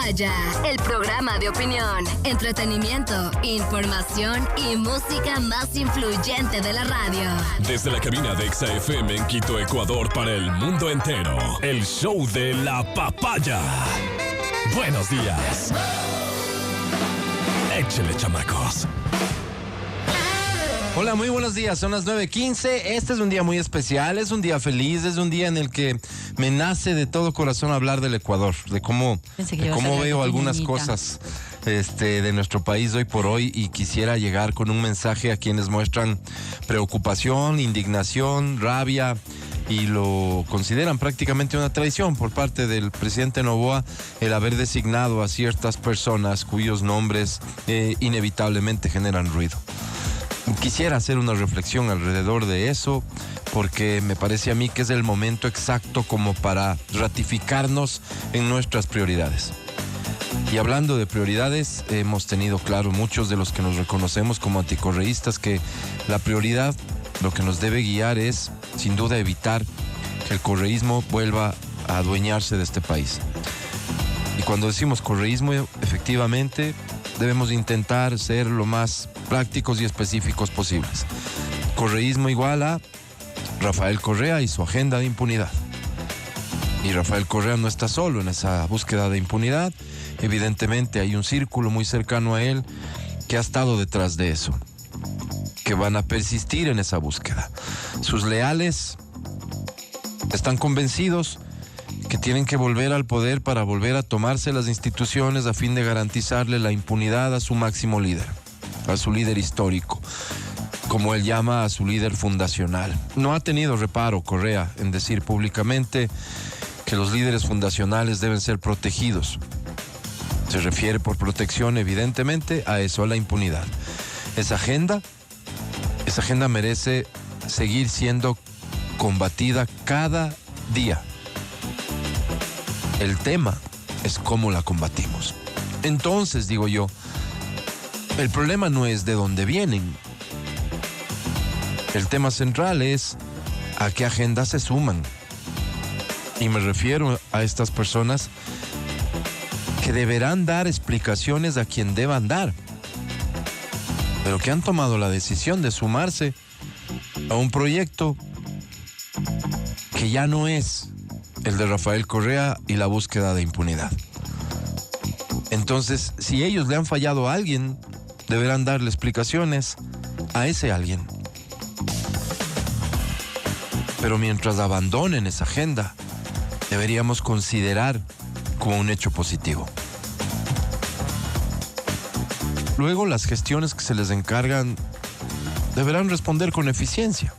Papaya, el programa de opinión, entretenimiento, información y música más influyente de la radio. Desde la cabina de Exa FM en Quito, Ecuador, para el mundo entero, el show de la papaya. Buenos días. Échale, chamacos. Hola, muy buenos días, son las 9:15. Este es un día muy especial, es un día feliz, es un día en el que me nace de todo corazón hablar del Ecuador, de cómo veo algunas cosas de nuestro país hoy por hoy, y quisiera llegar con un mensaje a quienes muestran preocupación, indignación, rabia, y lo consideran prácticamente una traición por parte del presidente Noboa el haber designado a ciertas personas cuyos nombres inevitablemente generan ruido. Quisiera hacer una reflexión alrededor de eso, porque me parece a mí que es el momento exacto como para ratificarnos en nuestras prioridades. Y hablando de prioridades, hemos tenido claro muchos de los que nos reconocemos como anticorreístas que la prioridad, lo que nos debe guiar es, sin duda, evitar que el correísmo vuelva a adueñarse de este país. Y cuando decimos correísmo, efectivamente, debemos intentar ser lo más prácticos y específicos posibles. Correísmo igual a Rafael Correa y su agenda de impunidad. Y Rafael Correa no está solo en esa búsqueda de impunidad. Evidentemente hay un círculo muy cercano a él que ha estado detrás de eso, que van a persistir en esa búsqueda. Sus leales están convencidos que tienen que volver al poder para volver a tomarse las instituciones a fin de garantizarle la impunidad a su máximo líder, a su líder histórico, como él llama a su líder fundacional. No ha tenido reparo Correa en decir públicamente que los líderes fundacionales deben ser protegidos. Se refiere por protección, evidentemente, a eso, a la impunidad. Esa agenda merece seguir siendo combatida cada día. El tema es cómo la combatimos. Entonces, digo yo, el problema no es de dónde vienen. El tema central es a qué agenda se suman. Y me refiero a estas personas que deberán dar explicaciones a quien deban dar, pero que han tomado la decisión de sumarse a un proyecto que ya no es el de Rafael Correa y la búsqueda de impunidad. Entonces, si ellos le han fallado a alguien, deberán darle explicaciones a ese alguien. Pero mientras abandonen esa agenda, deberíamos considerar como un hecho positivo. Luego, las gestiones que se les encargan deberán responder con eficiencia,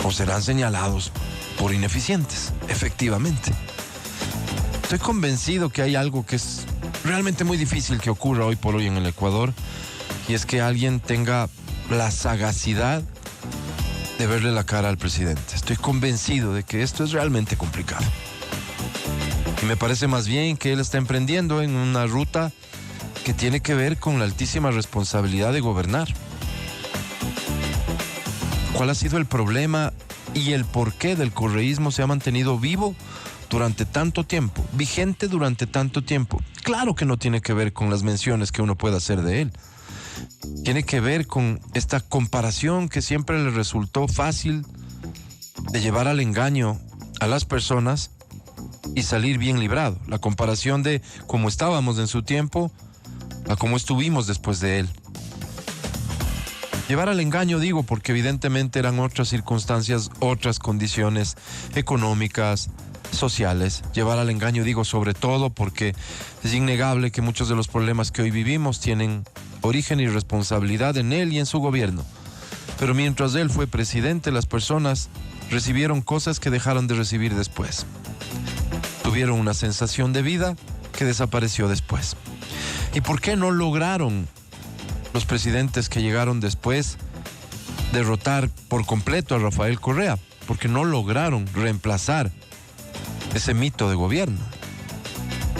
o serán señalados por ineficientes, efectivamente. Estoy convencido que hay algo que es realmente muy difícil que ocurra hoy por hoy en el Ecuador, y es que alguien tenga la sagacidad de verle la cara al presidente. Estoy convencido de que esto es realmente complicado. Y me parece más bien que él está emprendiendo en una ruta que tiene que ver con la altísima responsabilidad de gobernar. ¿Cuál ha sido el problema y el porqué del correísmo se ha mantenido vivo durante tanto tiempo, vigente durante tanto tiempo? Claro que no tiene que ver con las menciones que uno pueda hacer de él. Tiene que ver con esta comparación que siempre le resultó fácil de llevar al engaño a las personas y salir bien librado. La comparación de cómo estábamos en su tiempo a cómo estuvimos después de él. Llevar al engaño, digo, porque evidentemente eran otras circunstancias, otras condiciones económicas, sociales. Llevar al engaño, digo, sobre todo porque es innegable que muchos de los problemas que hoy vivimos tienen origen y responsabilidad en él y en su gobierno. Pero mientras él fue presidente, las personas recibieron cosas que dejaron de recibir después. Tuvieron una sensación de vida que desapareció después. ¿Y por qué no lograron los presidentes que llegaron después derrotar por completo a Rafael Correa? Porque no lograron reemplazar ese mito de gobierno.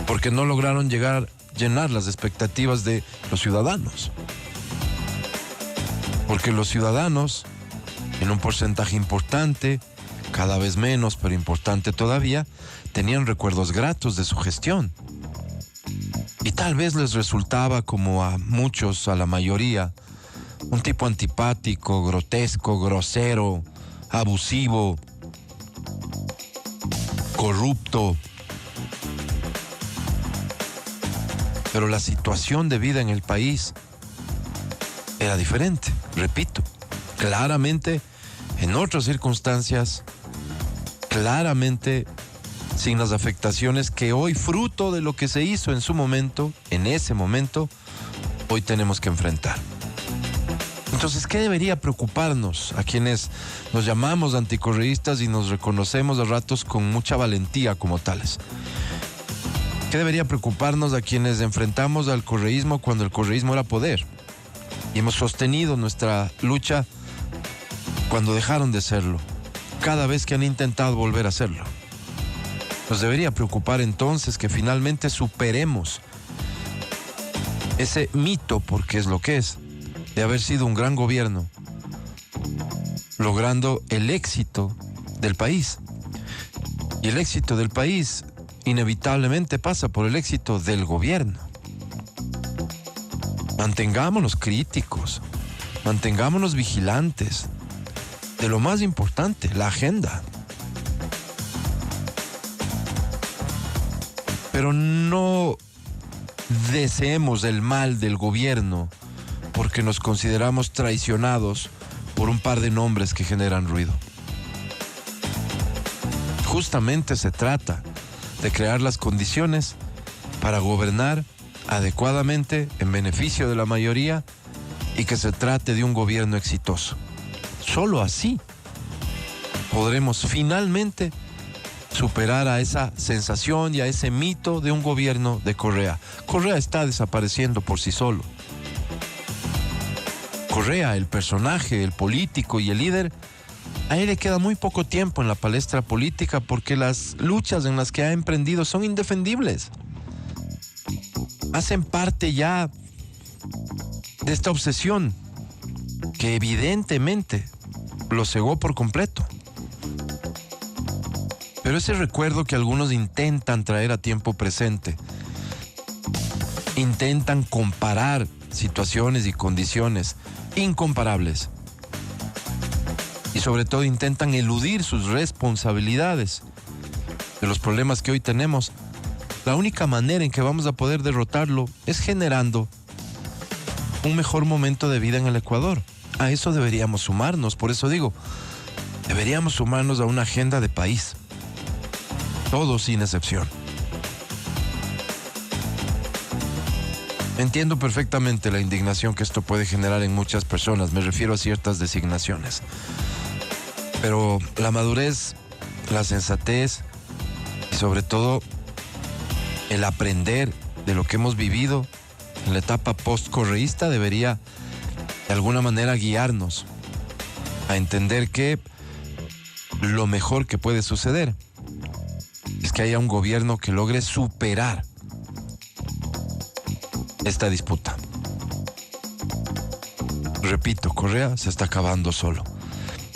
Porque no lograron llenar las expectativas de los ciudadanos. Porque los ciudadanos, en un porcentaje importante, cada vez menos, pero importante todavía, tenían recuerdos gratos de su gestión. Y tal vez les resultaba, como a muchos, a la mayoría, un tipo antipático, grotesco, grosero, abusivo, corrupto. Pero la situación de vida en el país era diferente, repito, claramente en otras circunstancias, claramente sin las afectaciones que hoy, fruto de lo que se hizo en su momento, en ese momento, hoy tenemos que enfrentar. Entonces, ¿qué debería preocuparnos a quienes nos llamamos anticorreístas y nos reconocemos a ratos con mucha valentía como tales? ¿Qué debería preocuparnos a quienes enfrentamos al correísmo cuando el correísmo era poder? Y hemos sostenido nuestra lucha cuando dejaron de serlo, cada vez que han intentado volver a serlo. Nos debería preocupar entonces que finalmente superemos ese mito, porque es lo que es, de haber sido un gran gobierno, logrando el éxito del país. Y el éxito del país inevitablemente pasa por el éxito del gobierno. Mantengámonos críticos, mantengámonos vigilantes de lo más importante, la agenda. Pero no deseemos el mal del gobierno porque nos consideramos traicionados por un par de nombres que generan ruido. Justamente se trata de crear las condiciones para gobernar adecuadamente en beneficio de la mayoría y que se trate de un gobierno exitoso. Solo así podremos finalmente superar a esa sensación y a ese mito de un gobierno de Correa. Correa está desapareciendo por sí solo. Correa, el personaje, el político y el líder, a él le queda muy poco tiempo en la palestra política porque las luchas en las que ha emprendido son indefendibles. Hacen parte ya de esta obsesión que evidentemente lo cegó por completo. Pero ese recuerdo que algunos intentan traer a tiempo presente, intentan comparar situaciones y condiciones incomparables y sobre todo intentan eludir sus responsabilidades de los problemas que hoy tenemos, la única manera en que vamos a poder derrotarlo es generando un mejor momento de vida en el Ecuador. A eso deberíamos sumarnos, por eso digo, deberíamos sumarnos a una agenda de país. Todos sin excepción. Entiendo perfectamente la indignación que esto puede generar en muchas personas, me refiero a ciertas designaciones. Pero la madurez, la sensatez y sobre todo el aprender de lo que hemos vivido en la etapa post-correísta debería de alguna manera guiarnos a entender que lo mejor que puede suceder es que haya un gobierno que logre superar esta disputa. Repito, Correa se está acabando solo.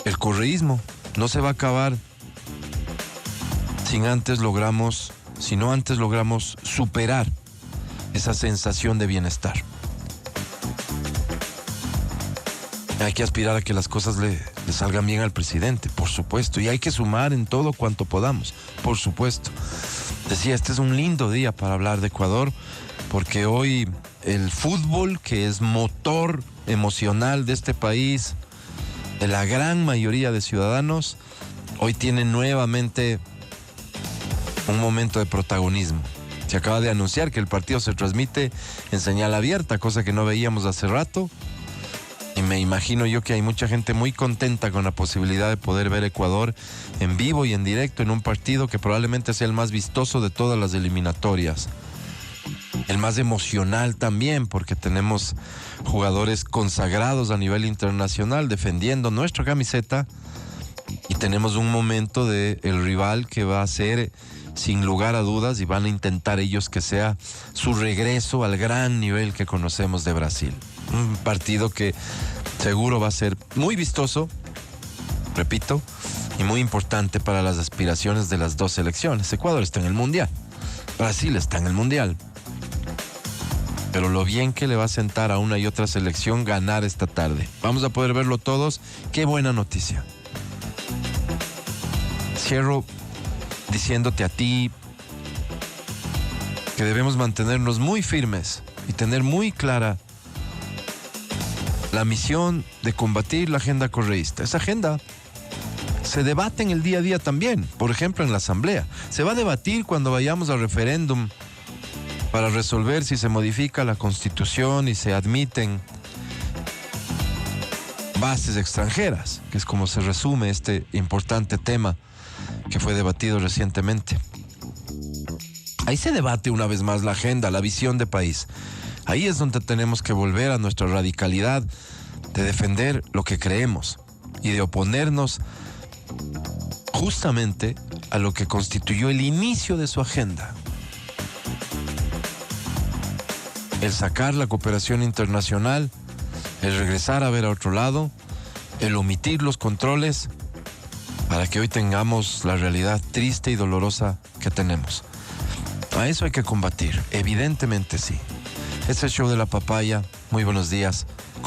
El correísmo no se va a acabar si no antes logramos superar esa sensación de bienestar. Hay que aspirar a que las cosas le salgan bien al presidente, por supuesto, y hay que sumar en todo cuanto podamos, por supuesto. Decía, este es un lindo día para hablar de Ecuador, porque hoy el fútbol, que es motor emocional de este país, de la gran mayoría de ciudadanos, hoy tiene nuevamente un momento de protagonismo. Se acaba de anunciar que el partido se transmite en señal abierta, cosa que no veíamos hace rato. Y me imagino yo que hay mucha gente muy contenta con la posibilidad de poder ver Ecuador en vivo y en directo en un partido que probablemente sea el más vistoso de todas las eliminatorias. El más emocional también, porque tenemos jugadores consagrados a nivel internacional defendiendo nuestra camiseta y tenemos un momento de el rival que va a ser sin lugar a dudas y van a intentar ellos que sea su regreso al gran nivel que conocemos de Brasil. Un partido que seguro va a ser muy vistoso, repito, y muy importante para las aspiraciones de las dos selecciones. Ecuador está en el Mundial, Brasil está en el Mundial. Pero lo bien que le va a sentar a una y otra selección ganar esta tarde. Vamos a poder verlo todos. Qué buena noticia. Cierro diciéndote a ti que debemos mantenernos muy firmes y tener muy clara la misión de combatir la agenda correísta. Esa agenda se debate en el día a día también, por ejemplo en la Asamblea. Se va a debatir cuando vayamos al referéndum para resolver si se modifica la Constitución y se admiten bases extranjeras, que es como se resume este importante tema que fue debatido recientemente. Ahí se debate una vez más la agenda, la visión de país. Ahí es donde tenemos que volver a nuestra radicalidad de defender lo que creemos y de oponernos justamente a lo que constituyó el inicio de su agenda. El sacar la cooperación internacional, el regresar a ver a otro lado, el omitir los controles para que hoy tengamos la realidad triste y dolorosa que tenemos. A eso hay que combatir, evidentemente sí. Este es el show de la papaya. Muy buenos días.